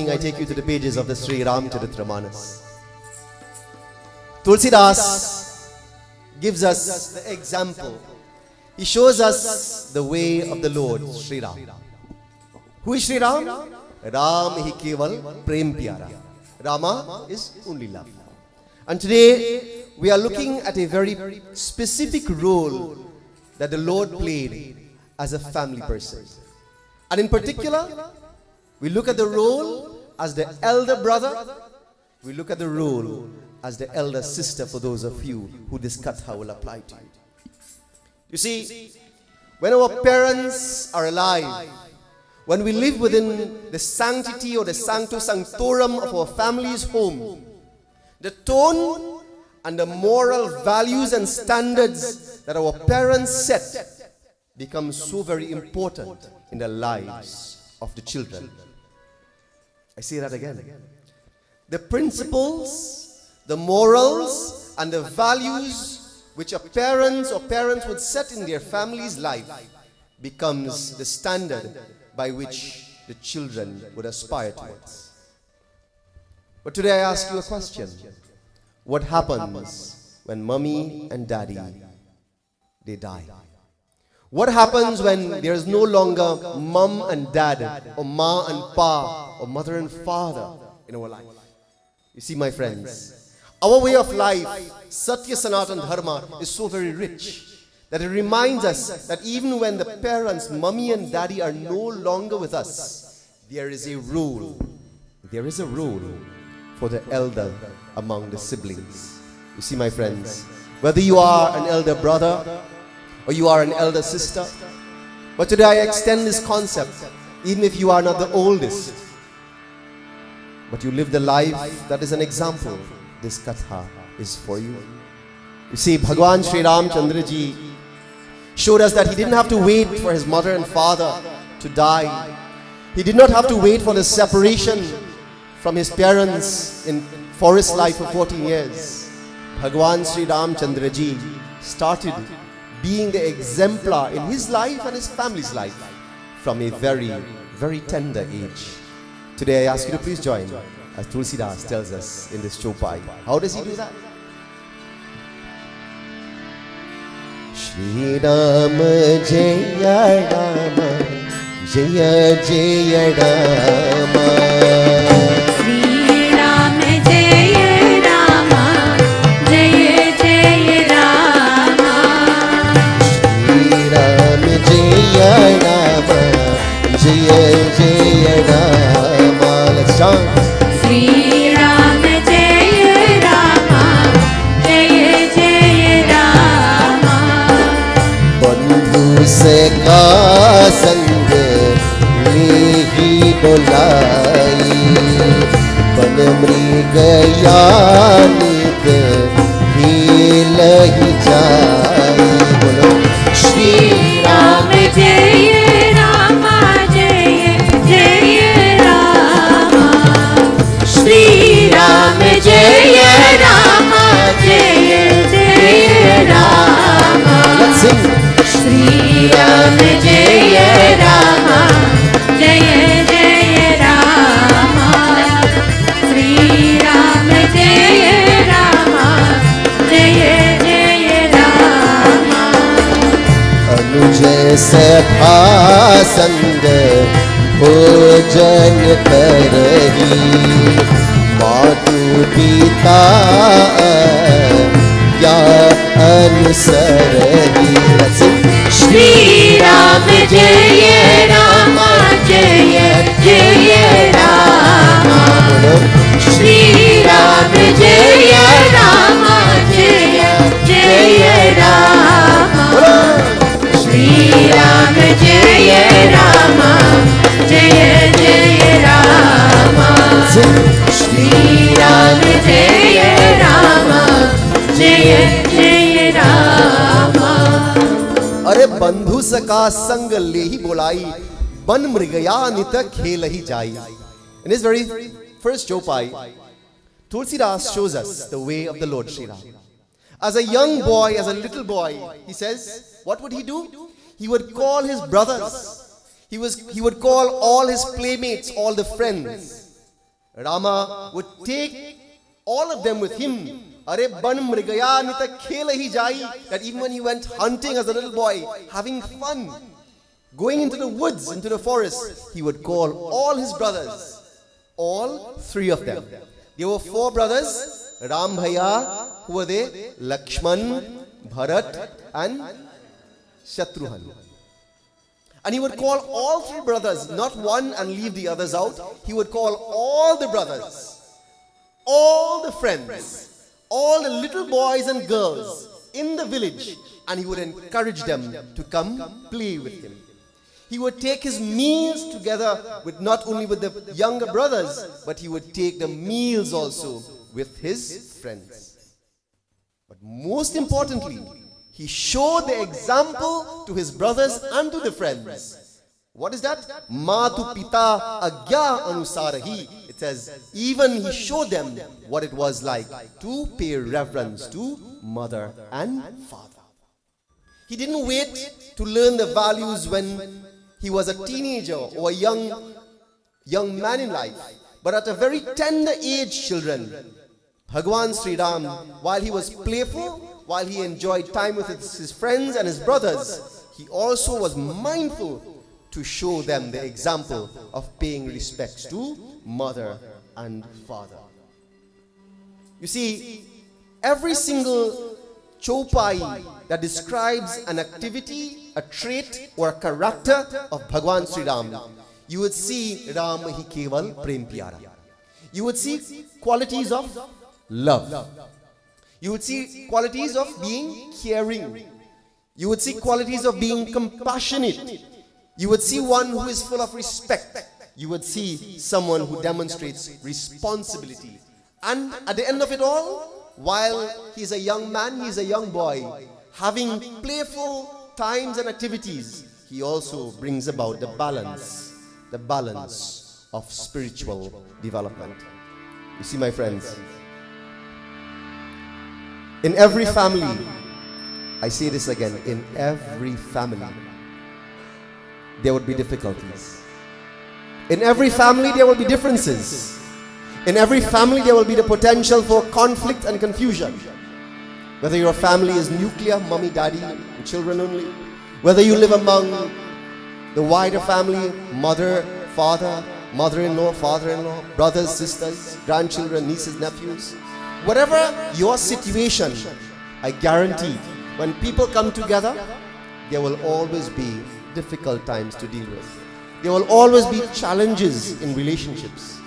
morning I take you to the pages of the Sri Ramcharitamanas. Tulsidas gives us the example. He shows us the way of the Lord, Sri Ram. Who is Sri Ram? Ram hi keval prem pyara. Rama is only love. And today we are looking at a very specific role that the Lord played as a family person. And in particular, we look at the role as the elder brother. We look at the role as the elder sister for those of you who this katha will apply to you. You see, when our parents are alive, when we live within the sanctity or the sancto sanctorum of our family's home, the tone and the moral values and standards that our parents set become so very important in the lives of the children. I say that again. The principles, the morals, and the values which a parent or parents would set in their family's life becomes the standard by which the children would aspire towards. But today I ask you a question. What happens when mommy and daddy, they die? What happens when there is no longer mom and dad, or ma and pa, or mother and father in our life? You see, my friends, our way of life, Satya Sanatan Dharma, is so very rich that it reminds us that even when the parents, mommy and daddy, are no longer with us, there is a role for the elder among the siblings. You see, my friends, whether you are an elder brother or you are an elder sister, but today I extend this concept, even if you are not the oldest, but you live the life that is an example, this katha is for you. You see, Bhagwan Sri Ramchandra Ji showed us that he didn't have to wait for his mother and father to die. He did not have to wait for the separation from his parents in forest life for 14 years. Bhagwan Sri Ramchandra Ji started being the exemplar in his life and his family's life from a very, very tender age. Today I ask you to please join as Tulsidas tells us in this Chopai. How does he do that? Shri Rama Jaya Rama Jaya Jaya Rama. Jaya Jaya Rama. Let's chant. Sri Rama Jaya Rama Jaya Jaya Rama. Bandhu se ka sang lehi bolai, ban mriga yanit hilahi jai. Bolo Sri Rama Jaya Jaya Rama Jaya Jaya Rama. Let's sing. Sri Rama Jaya Rama Jaya Jaya Rama. Sri Rama Jaya Rama Jaya Jaya Rama. Anujay से भासंग भोजन करही, मातु पिता या अनुसरही. Shri Rama Jaya Rama Jaya Jaya Rama. Shri Rama Jaya Rama Jaya Jaya Rama. Shri Rama Jaya Rama Jaya Jaya Rama. Shri Rama Jaya Rama Jaya Jaya Rama. अरे बंधु सका संग लेहि बोलाई, बन मृगया नित खेल ही जाई. In his very first Chopai, Tulsidas shows us the way of the Lord Sri Ram. As a young boy, as a little boy, he says, what would he do? He would call his brothers. He would call all his playmates, all the friends. Rama would take all of them with him. Are ban mrigaya nita khela hi jai. That even when he went hunting as a little boy, having fun, going into the woods, into the forest, he would call all his brothers, all three of them. There were four brothers, Ram Bhaiya, who were they? Lakshman, Bharat and Shatrughan. And he would call all three brothers, not one and leave the others out. He would call all the brothers, all the friends, all the little boys and girls in the village, and he would encourage them to come play with him. He would take his meals together with not only with the younger brothers, but he would take the meals also with his friends. But most importantly, he showed the example to his brothers and to the friends. What is that? Matu pita agya anusarahi. It says, even he showed them what it was like to pay reverence to mother and father. He didn't wait to learn the values when he was a teenager or a young man in life. But at a very tender age, children, Bhagwan Sri Ram, while he was playful, while he enjoyed time with his friends and his brothers, he also was mindful to show them the example of paying respects to mother and father. You see, every single chopai that describes an activity, a trait or a character of Bhagwan Sri Ram, you would see Ram hi keval prem pyara. You would see qualities of love. You would see qualities of being caring. You would see qualities of being compassionate. You would see one who is full of respect. You would see someone who demonstrates responsibility. And at the end of it all, while he's a young man, he's a young boy, having playful times and activities, he also brings about the balance of spiritual development. You see, my friends, in every family, I say this again, in every family, there would be difficulties. In every family, there will be differences. In every family, there will be the potential for conflict and confusion. Whether your family is nuclear, mommy, daddy, and children only. Whether you live among the wider family, mother, father, mother-in-law, father-in-law, brothers, sisters, grandchildren, nieces, nephews. Whatever your situation, I guarantee, when people come together, there will always be difficult times to deal with. There will always be challenges in relationships.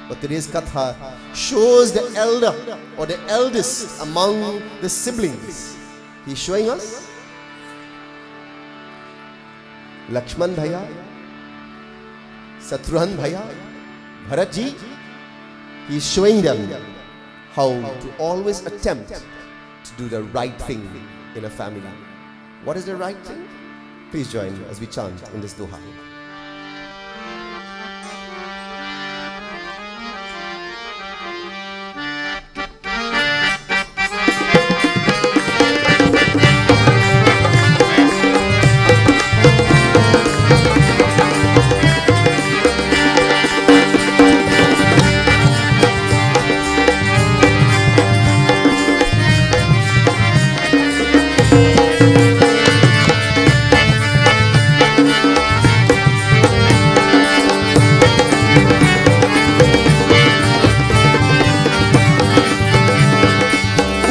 But today's katha shows the elder or the eldest among the siblings. He's showing us Lakshman Bhaiya, Shatrughan Bhaiya, Bharat ji. He's showing them how to always attempt to do the right thing in a family. What is the right thing? Please join as we chant in this doha.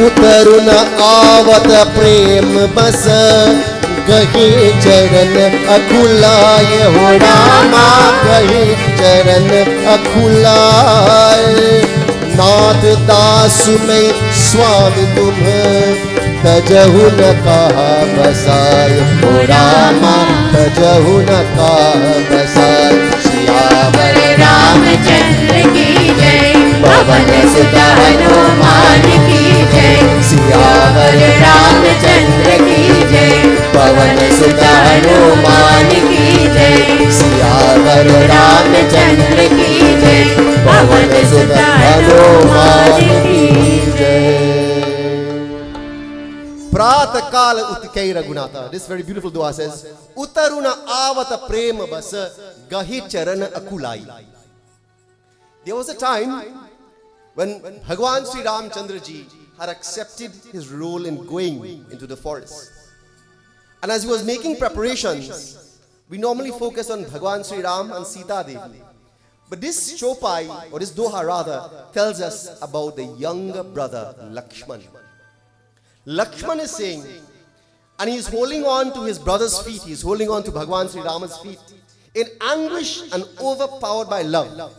उतरुन आवत प्रेम बस गहे चरण अखुलाय हो रामा गहे चरण अखुलाय नाथ दास में स्वामी तुम तजहु न कहा बसाय हो रामा तजहु न कहा बसाय सियावर रामचंद्र की जय पवन सुत हनुमान की जय सियावर रामचंद्र की जय पवन सुत हनुमान की जय सियावर रामचंद्र की जय पवन सुत हनुमान की जय. Prat Kal Utkai Raghunatha. This very beautiful dua says, Utaruna Avata Prema Basa Gahi Charana Akulai. There was a time when Bhagwan Sri Ramchandra ji had accepted his role in going into the forest. And as he was making preparations, we normally focus on Bhagwan Sri Ram and Sita Devi. But this Chopai, or this Doha rather, tells us about the younger brother Lakshman. Lakshman is saying, and he is holding on to his brother's feet, he is holding on to Bhagwan Sri Rama's feet, in anguish and overpowered by love.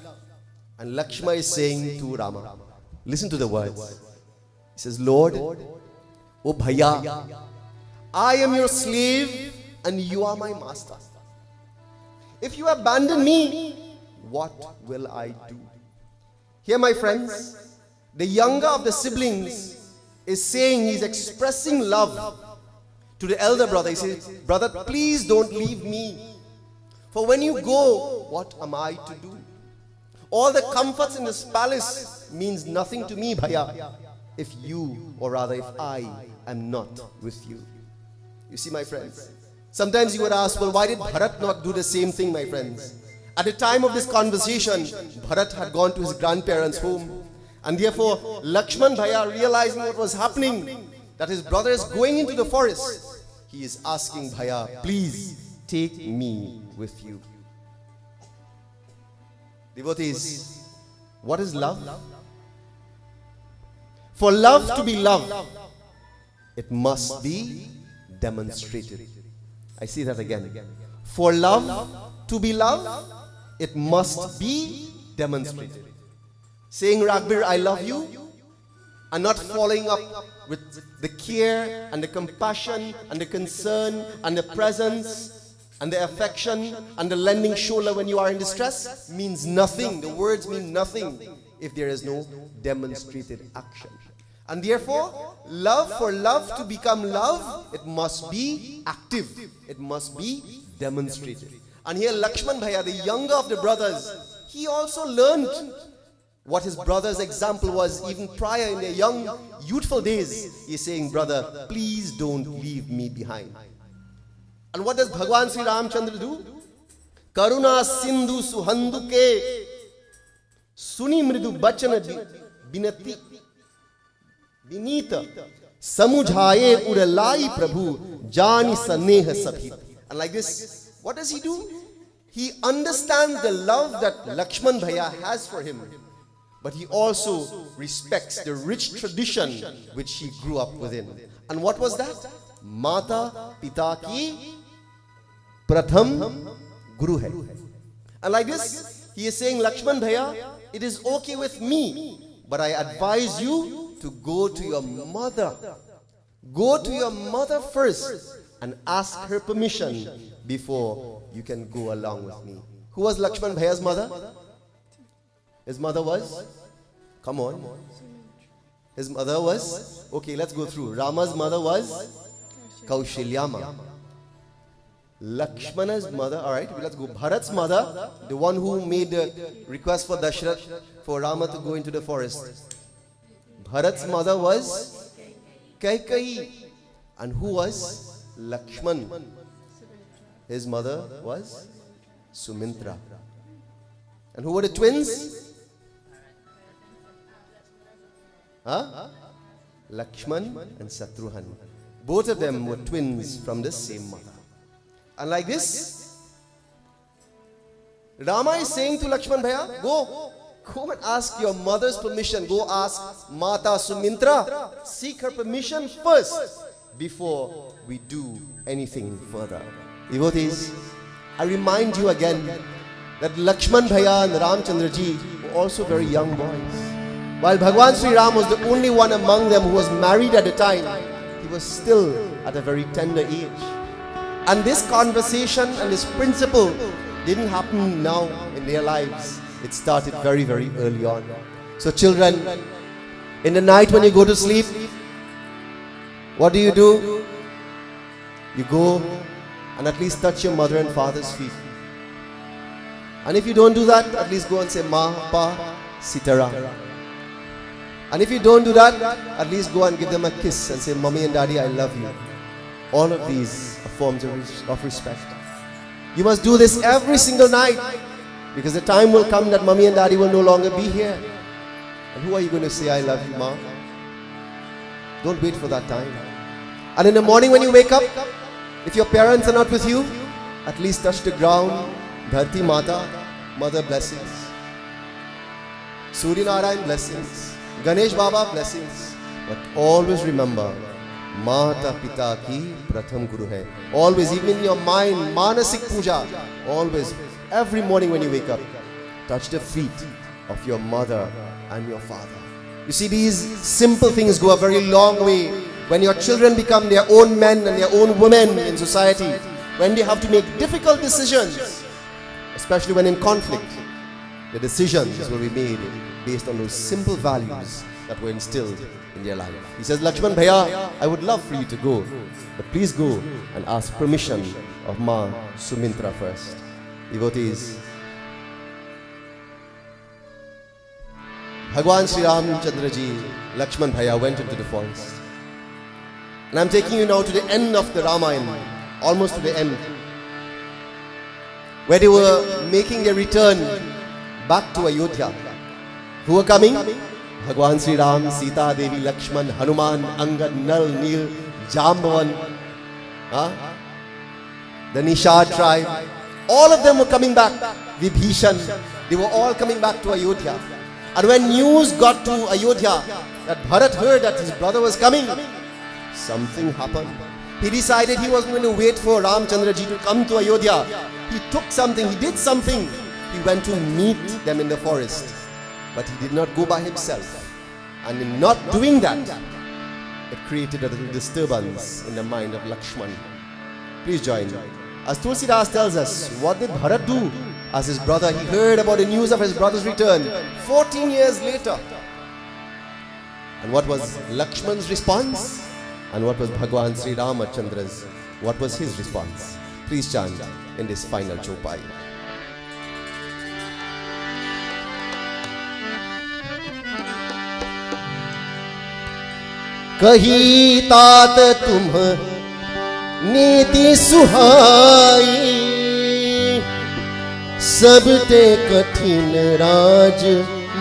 And Lakshman is saying to Rama, listen to the words. He says, Lord, O Bhaiya, I am your slave and you are my master. If you abandon me, what will I do? Here, my friends, the younger of the siblings is saying, he's expressing love to the elder brother. He says, brother, please don't leave me. For when you go, what am I to do? All the comforts in this palace means nothing to me, Bhaiya, if you, or rather if I am not with you. You see, my friends, sometimes you would ask, well, why did Bharat not do the same thing, my friends? At the time of this conversation, Bharat had gone to his grandparents' home. And therefore, Lakshman Bhaiya, realizing what was happening, that his brother is going into the forest, he is asking Bhaiya, please take me with you. Devotees, what is love? For love to be loved, it must be demonstrated. I see that again. For love to be loved, it must be demonstrated. Saying, Ragbir, I love you, and not following up with the care and the compassion and the concern and the presence and the affection and the lending shoulder when you are in distress means nothing. The words mean nothing if there is no demonstrated action. And therefore, love, for love to become love, it must be active. It must be demonstrated. And here Lakshman Bhaiya, the younger of the brothers, he also learned what his brother's example was even prior in their young, youthful days. He is saying, brother, please don't leave me behind. And what does Bhagwan Sri Ramchandra do? Karuna Sindhu Suhandhu ke Suni Mridu Bachana Binati Binita Samujhaye Uralai Prabhu Jani Saneha Sabhi. And like this, what does he do? He understands the love that Lakshman Bhaiya has for him. But he also respects the rich tradition which he grew up within. And what was that? Mata Pita ki Pratham Guru hai. And like this, he is saying, Lakshman Bhaiya, it is okay with me, but I advise you to go to your mother. Go to your mother first and ask her permission before you can go along with me. Who was Lakshman Bhaiya's mother? His mother was? Come on. His mother was? Okay, let's go through. Rama's mother was? Kaushalyama. Lakshmana's mother, alright, let's go. Bharat's mother, the one who made the request for Dashrath, for Rama to go into the forest. Bharat's mother was? Kaikeyi. And who was? Lakshman. His mother was? Sumintra. And who were the twins? Lakshman and Shatrughan. Both of them were twins from the same mother. And like this, Rama is saying to Lakshman Bhaiya, go and ask your mother's permission. Go ask Mata Sumintra. Seek her permission first before we do anything further. Devotees, I remind you again that Lakshman Bhaiya and Ramchandra ji were also very young boys. While Bhagwan Sri Ram was the only one among them who was married at the time, he was still at a very tender age. And this conversation and this principle didn't happen now in their lives. It started very, very early on. So children, in the night when you go to sleep, what do? You go and at least touch your mother and father's feet. And if you don't do that, at least go and say, Ma, Pa, Sitaram. And if you don't do that, at least go and give them a kiss and say, Mommy and Daddy, I love you. All of these are forms of respect. You must do this every single night. Because the time will come that mommy and daddy will no longer be here. And who are you going to say, I love you, ma? Don't wait for that time. And in the morning when you wake up, if your parents are not with you, at least touch the ground. Dharti Mata, Mother blessings. Surya Narayan blessings. Ganesh Baba blessings. But always remember, Mata Pita ki Pratham Guru hai. Always, even in your mind, Manasik Puja. Always, every morning when you wake up, touch the feet of your mother and your father. You see, these simple things go a very long way. When your children become their own men and their own women in society, when they have to make difficult decisions, especially when in conflict, the decisions will be made based on those simple values that were instilled in their life. He says, Lakshman Bhaiya, I would love for you to go, but please go and ask permission of Ma Sumintra first. Devotees, Bhagwan Sri Ramchandra Ji, Lakshman Bhaiya went into the forest. And I'm taking you now to the end of the Ramayana, almost to the end, where they were making their return back to Ayodhya. Who were coming? Bhagwan Sri Ram, Sita Devi, Lakshman, Hanuman, Angad, Nal, Neel, Jambavan, the Nishad tribe. All of them were coming back. Vibhishan, they were all coming back to Ayodhya. And when news got to Ayodhya that Bharat heard that his brother was coming, something happened. He decided he wasn't going to wait for Ramchandra Ji to come to Ayodhya. He took something, he did something. He went to meet them in the forest. But he did not go by himself. And in not doing that, it created a little disturbance in the mind of Lakshman. Please join. As Tulsidas tells us, what did Bharat do? As his brother, he heard about the news of his brother's return 14 years later. And what was Lakshman's response? And what was Bhagwan Sri Ramachandra's? What was his response? Please chant in this final chopai. कही तात तुम नीति सुहाई सबते कठिन राज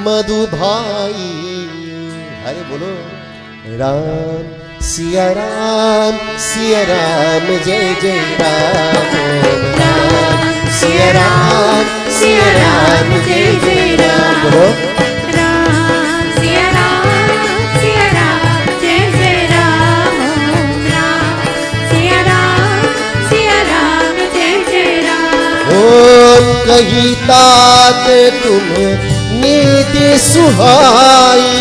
मधु भाई. अरे बोलो राम सिया राम जय जय राम राम सिया राम जय जय राम. बोलो राम सिया राम जय जय राम. राम सिया राम जय जय राम. ओम कही तात तुम नीति सुहाई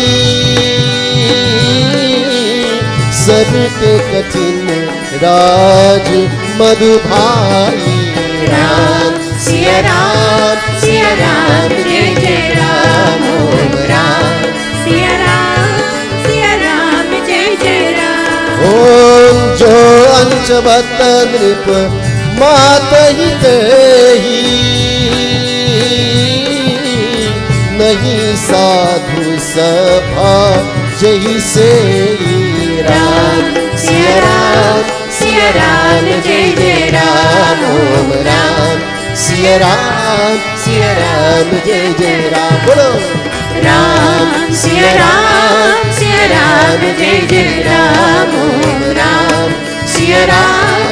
सबते कठिन राज मधु भाई. राम सिया राम जय जय राम. राम सिया राम जय जय राम. ओम जो अंचबत नृप मात ही तेहि नहीं साधु सभा जही से. राम सिया राम जय जय राम. ओम राम सिया राम जय जय राम. बोलो राम सिया राम जय जय राम. राम सिया राम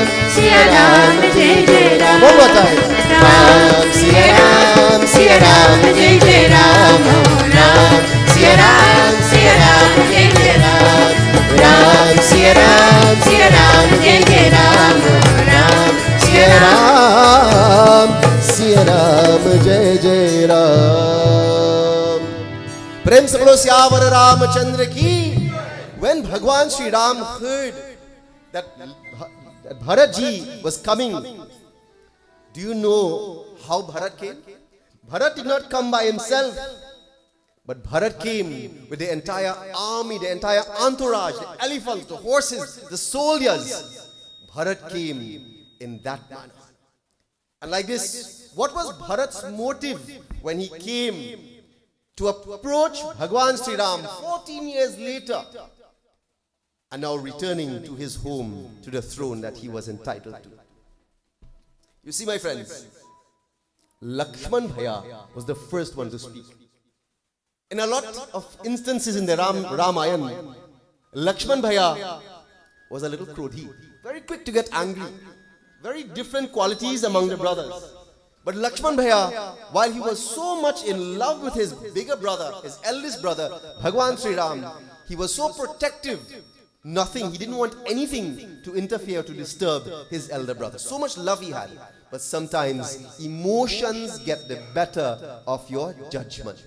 जय जय राम. बोल बताए राम सिया राम जय जय राम. राम सिया राम जय जय राम. राम सिया राम जय जय राम. राम सिया राम जय जय राम. प्रेम से बोलो सियावर रामचंद्र की. When Bhagwan Sri Ram heard that Bharat ji was coming, do you know how Bharat came? Bharat did not come by himself, but Bharat came with the entire army, the entire entourage, the elephants, the horses, the soldiers. Bharat came in that manner. And like this, what was Bharat's motive when he came to approach Bhagwan Sri Ram 14 years later and now returning to his home, to the throne that he was entitled to? You see, my friends, Lakshman Bhaiya was the first one to speak. In a lot of instances in the Ramayana, Lakshman Bhaiya was a little krodhi, very quick to get angry. Very different qualities among the brothers. But Lakshman Bhaiya, while he was so much in love with his bigger brother, his eldest brother, Bhagwan Sri Ram, he was so protective. Nothing, he didn't want anything to interfere, to disturb his elder brother. So much love he had. But sometimes emotions get the better of your judgment.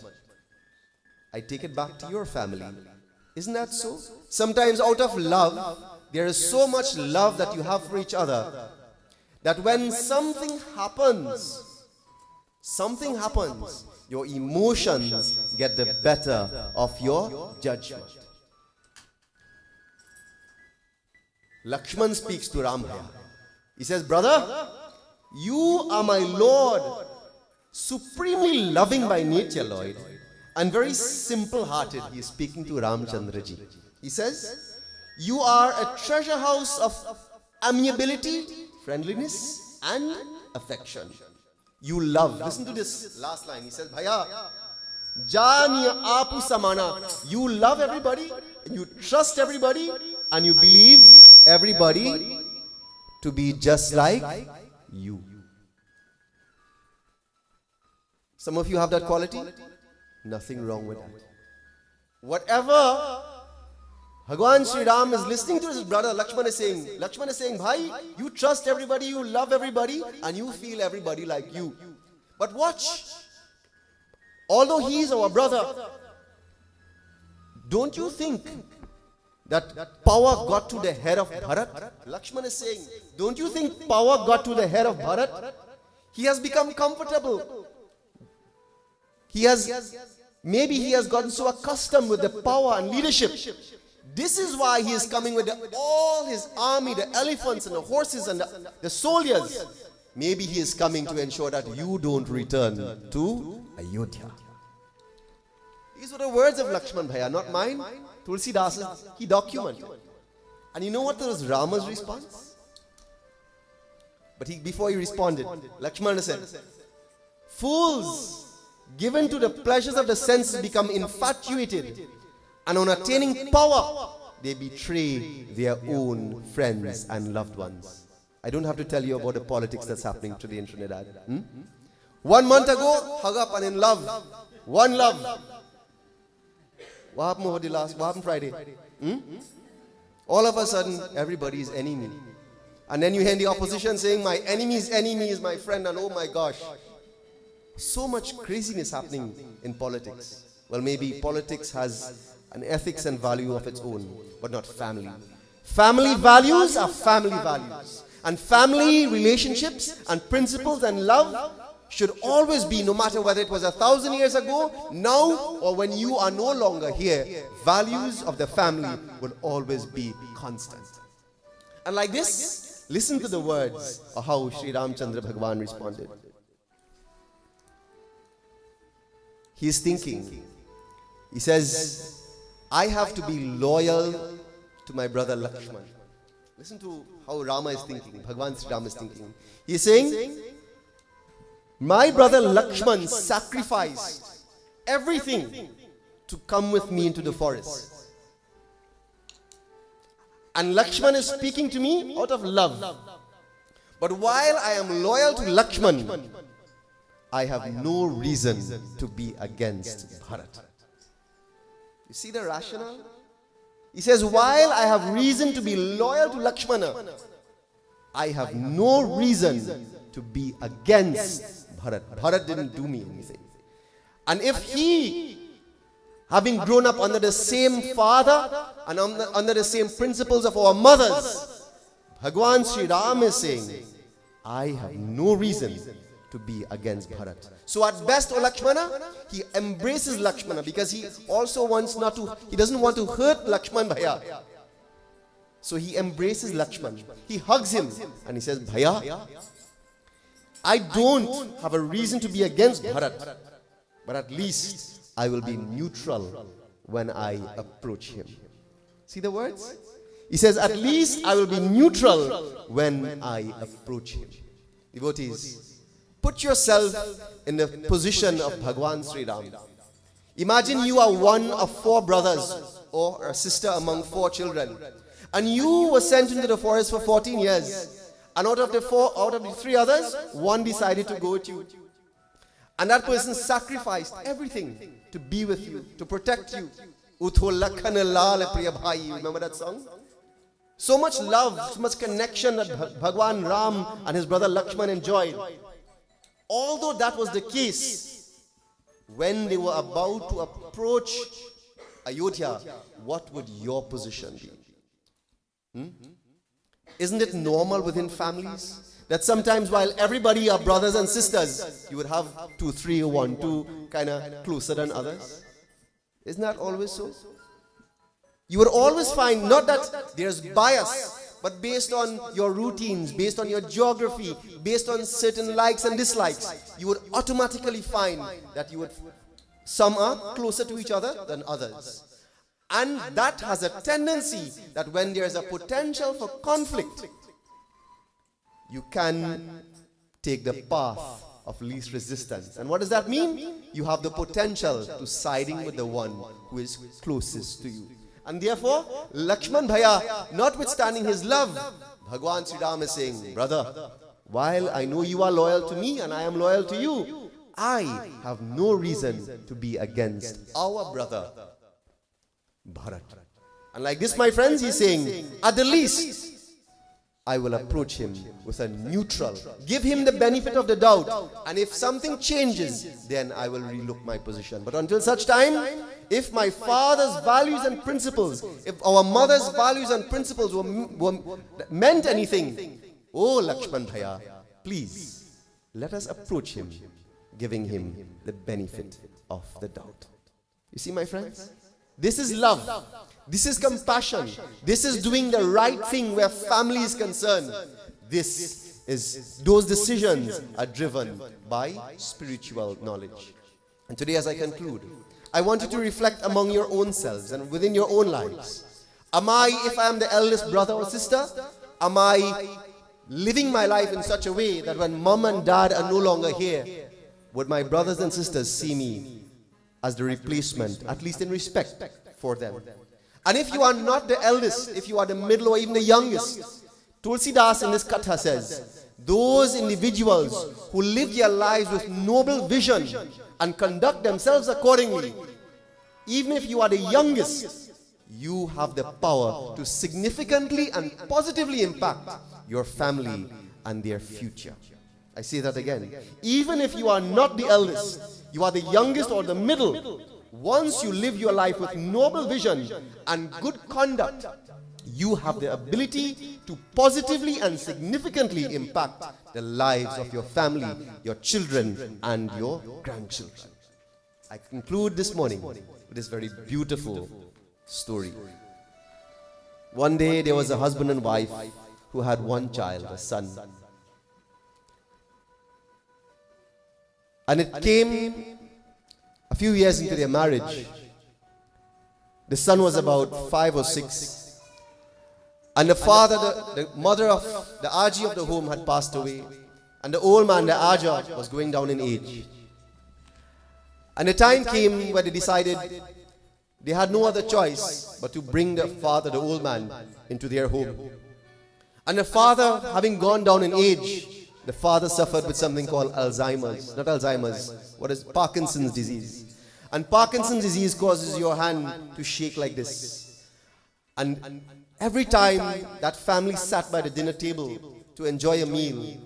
I take it back to your family. Isn't that so? Sometimes out of love, there is so much love that you have for each other, that when something happens, your emotions get the better of your judgment. Lakshman speaks to Ram Bhaiya. He says, brother, you are my Lord, supremely loving by nature, Lord, and very simple-hearted. He is speaking to Ramchandra ji. He says, you are a treasure house of amiability, friendliness, and affection. You love. Listen to this last line. He says, Bhaiya, Janiya Apu Samana. You love everybody, you trust everybody, and you believe everybody to be just like you. Some of you have that quality. Nothing wrong with that. Whatever Bhagwan Sri Ram is listening to his brother, Lakshman is saying, Bhai, you trust everybody, you love everybody, and you feel everybody like you. But watch, although he is our brother, don't you think that power got to the head of Bharat? Lakshman is saying, don't you think power got to the head of Bharat? He has become comfortable. Maybe he has gotten so accustomed with the power and leadership. This is why he is coming with all his army, the elephants and the horses and the soldiers. Maybe he is coming to ensure that you don't return to Ayodhya. These were the words of Lakshman Bhaiya, not mine. Tulsi Das, he documented. And you know what was Rama's response? But before he responded, Lakshmana said, fools given to the pleasures of the senses become infatuated, and on attaining power, they betray their own friends and loved ones. I don't have to tell you about the politics that's happening today in Trinidad. 1 month ago, hug up and in love. One love. What happened Friday? All of a sudden, everybody is enemy. And then you hear the opposition saying, my enemy's enemy is my friend, and oh my gosh. So much craziness happening in politics. Well, maybe politics has an ethics and value of its own, but not family. Family values are family values. And family relationships and principles and love should always be, no matter whether it was 1,000 years ago, now, or when you are no longer here, values of the family will always be constant. And like this, listen to the words of how Sri Ramchandra Bhagwan responded. He is thinking. He says, I have to be loyal to my brother Lakshman. Listen to how Rama is thinking, Bhagwan Sri Ram is thinking. He is saying, my brother Lakshman sacrificed everything to come with me into the forest. And Lakshman is speaking to me out of love. But while I am loyal to Lakshman, I have no reason to be against Bharat. You see the rationale? He says, while I have reason to be loyal to Lakshmana, I have no reason to be against Bharat. Bharat didn't do me anything. And if he, having grown up under the same father and under the same principles of our mothers, Bhagwan Sri Ram is saying, I have no reason to be against Bharat. So at best, Lakshmana, he embraces Lakshmana because he also wants he doesn't want to hurt Lakshman Bhaiya. So he embraces Lakshman. He hugs him and he says, Bhaiya, I don't have a reason to be against Bharat, but at least I will be neutral when I approach him. See the words? He says, at least I will be neutral when I approach him. Devotees, Put yourself in the position of Bhagwan Sri Ram. Imagine you are one of 4 brothers or a sister among 4 children, and you were sent into the forest for 14 years. And out of the 3 others, one decided to go with you. And that person sacrificed everything to be with you, to protect you. Remember that song? So much love, so much connection that Bhagwan Ram and his brother Lakshman enjoyed. Although that was the case, when they were about to approach Ayodhya, what would your position be? Isn't it normal within families that sometimes while everybody are brothers and sisters, you would have 2, 3, 1, 2 kind of closer than others? Isn't that always so? You would always find not that there's bias, but based on your routines, based on your geography, based on certain likes and dislikes, you would automatically find that some are closer to each other than others. And that has a tendency that when there is a potential for conflict, you can take the path of least resistance. And what does that mean? You have the potential to siding with the one who is closest to you. And therefore, Lakshman Bhaiya, notwithstanding his love, Bhagwan Sri Ram is saying, brother, while I know you are loyal to me and I am loyal to you, I have no reason to be against our brother Bharat. And like this, my friends, he's saying, at the least, I will approach him with a neutral, give him the benefit of the doubt, and if something changes, then I will relook my position. But until such time, if my father's values and principles, if our mother's values and principles meant anything, oh Lakshman Bhaiya, please, let us approach him, giving him the benefit of the doubt. You see, my friends? This is love. This is compassion. This is doing the right thing where family is concerned. Those decisions are driven by spiritual knowledge. And today, as I conclude, I want you to reflect among your own selves and within your own lives. If I am the eldest brother or sister, am I living my life in such a way that when mom and dad are no longer here, would my brothers and sisters see me as the replacement, at least in respect for them? And if you are not the eldest, if you are the middle or even the youngest, Tulsidas in this katha says, those individuals who live their lives with noble vision and conduct themselves accordingly, even if you are the youngest, you have the power to significantly and positively impact your family and their future. I say that again. Even if you are not the eldest, you are the youngest or the middle, once you live your life with noble vision and good conduct, you have the ability to positively and significantly impact the lives of your family, your children, and your grandchildren. I conclude this morning with this very beautiful story. One day there was a husband and wife who had one child, a son. And it came a few years into their marriage. The son was about 5 or 6. And the father, the mother of the Aji of the home had passed away. And the old man, the Aja, was going down in age. And the time came where they decided they had no other choice but to bring the father, the old man, into their home. And the father, having gone down in age, the father suffered with something called Alzheimer's. Not Alzheimer's, what is Parkinson's disease. And Parkinson's disease causes your hand to shake like this. And every time that family sat by the dinner table to enjoy a meal,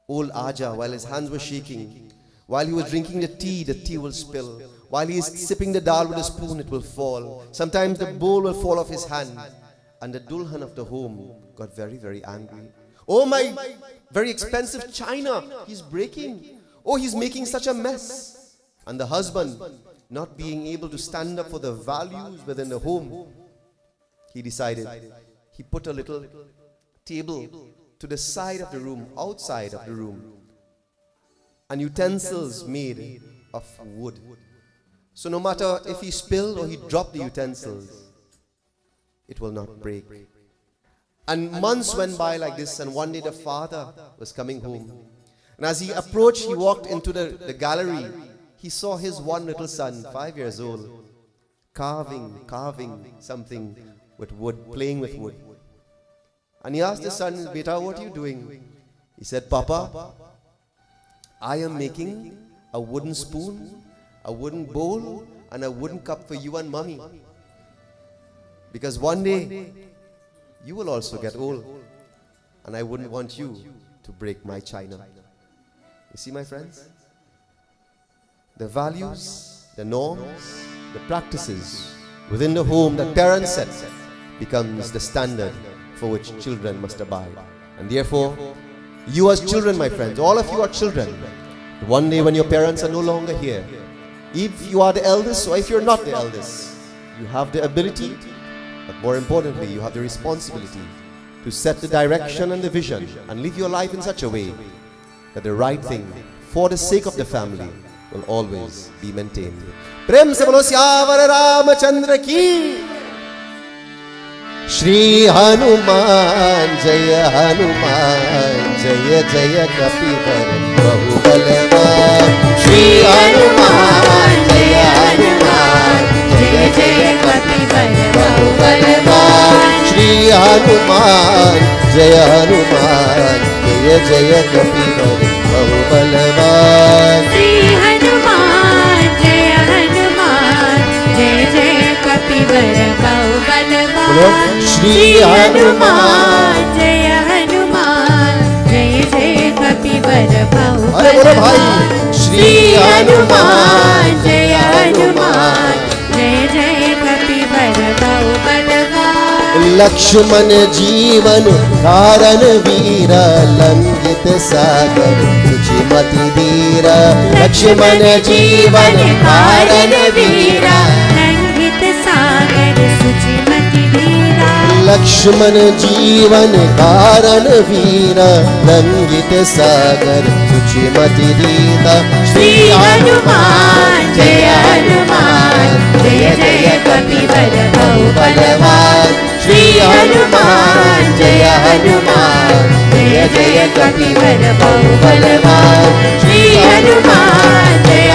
old Aja, while his hands were shaking, while he was drinking the tea will spill. While he is sipping the dal with a spoon, it will fall. Sometimes the bowl will fall off his hand. And the Dulhan of the home got very, very angry. Oh, my very expensive china, he's breaking. Oh, he's making such a mess. And the husband, not being able to stand up for the values within the home, he decided, he put a little table to the side of the room, outside of the room, and utensils made of wood. So no matter if he spilled or he dropped the utensils, it will not break. And months went by like this, and one day the father was coming home. And as he approached, he walked into the gallery. He saw his one little son, 5 years old, carving something with wood, playing with wood. And he asked his son, "Beta, what are you doing?" He said, "Papa, I am making a wooden spoon, a wooden bowl, and a wooden cup for you and mommy. Because one day, you will also get old, and I wouldn't want you to break my china." You see, my friends? The values, the norms, the practices within the home that parents set becomes the standard for which children must abide. And therefore, you as children, my friends, all of you are children. One day when your parents are no longer here, if you are the eldest or if you're not the eldest, you have the ability, but more importantly, you have the responsibility to set the direction and the vision and live your life in such a way that the right thing for the sake of the family will always be maintained. प्रेम से बोलो सियावर रामचंद्र की। श्री हनुमान जय जय कपीवर बहु बलवान। श्री हनुमान जय जय कपीवर बहु बलवान। श्री हनुमान जय जय कपीवर बहु बलवान। श्री हनुमान जय जय कपीवर बहु बलवान। श्री हनुमान जय जय कपीवर बहु अरे बोलो बलवान। भाई, श्री हनुमान जय जय कपीवर बहु बलवान। लक्ष्मण जीवन कारण वीर लंघित सागर तुझी मति धीर। लक्ष्मण जीवन कारण वीर लंघित सागर सुचिमति धीरा। लक्ष्मण जीवन कारण वीर लंघित सागर तुझी मति धीर। श्री हनुमान जय जय कपीवर बहु बलवान। श्री हनुमान जय जय कपीवर बहु बलवान। श्री हनुमान जय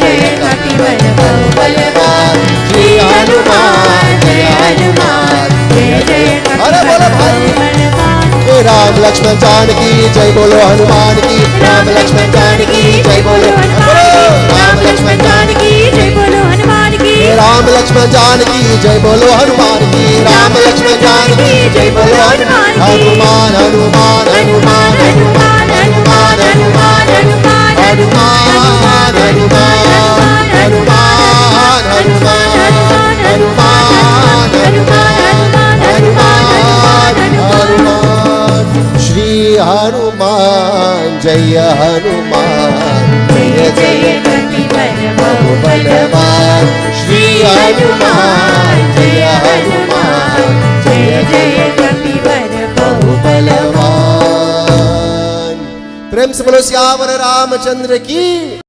जय कपीवर बहु बलवान। श्री हनुमान जय जय कपीवर बहु बलवान। राम लक्ष्मण जानकी जय बोलो हनुमान की। राम लक्ष्मण जानकी जय बोलो हनुमान। राम लक्ष्मण जानकी जय बोलो हनुमान की। राम लक्ष्मण जानकी जय बोलो हनुमान की। राम लक्ष्मण जानकी जय बोलो हनुमान की। हनुमान हनुमान हनुमान हनुमान हनुमान हनुमान हनुमान हनुमान हनुमान हनुमान हनुमान हनुमान हनुमान हनुमान। श्री हनुमान जय जय कपीवर बहु बलवान। श्री हनुमान जय जय कपीवर बहु बलवान। प्रेम से बोलो सियावर रामचंद्र की।